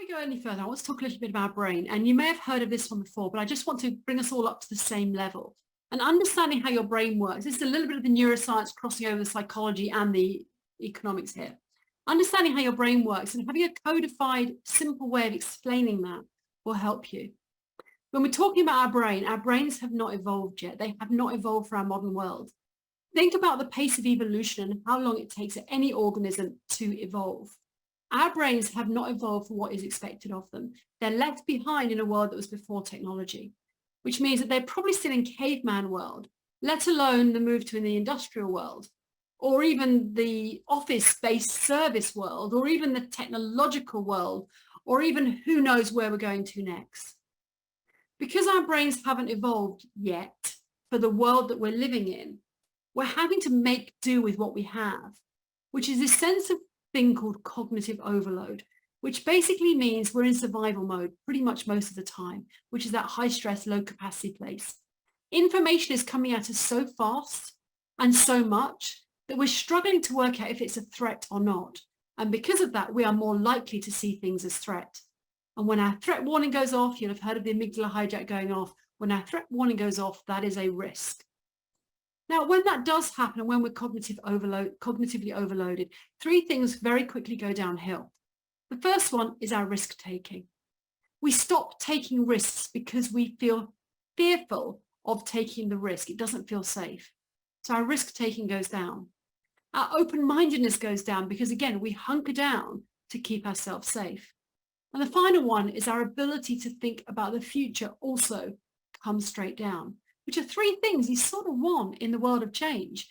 go any further, I want to talk a little bit about our brain. And you may have heard of this one before, but I just want to bring us all up to the same level. And understanding how your brain works, this is a little bit of the neuroscience crossing over the psychology and the economics here. Understanding how your brain works and having a codified, simple way of explaining that will help you. When we're talking about our brains have not evolved yet. They have not evolved for our modern world. Think about the pace of evolution and how long it takes any organism to evolve. Our brains have not evolved for what is expected of them. They're left behind in a world that was before technology, which means that they're probably still in caveman world, let alone the move to in the industrial world, or even the office-based service world, or even the technological world, or even who knows where we're going to next. Because our brains haven't evolved yet for the world that we're living in, we're having to make do with what we have, which is this sense of thing called cognitive overload, which basically means we're in survival mode pretty much most of the time, which is that high stress, low capacity place. Information is coming at us so fast and so much that we're struggling to work out if it's a threat or not. And because of that, we are more likely to see things as threat. And when our threat warning goes off, you'll have heard of the amygdala hijack going off. When our threat warning goes off, that is a risk. Now, when that does happen and when we're cognitively overloaded, three things very quickly go downhill. The first one is our risk taking. We stop taking risks because we feel fearful of taking the risk. It doesn't feel safe. So our risk taking goes down. Our open-mindedness goes down because, again, we hunker down to keep ourselves safe. And the final one is our ability to think about the future also comes straight down, which are three things you sort of want in the world of change.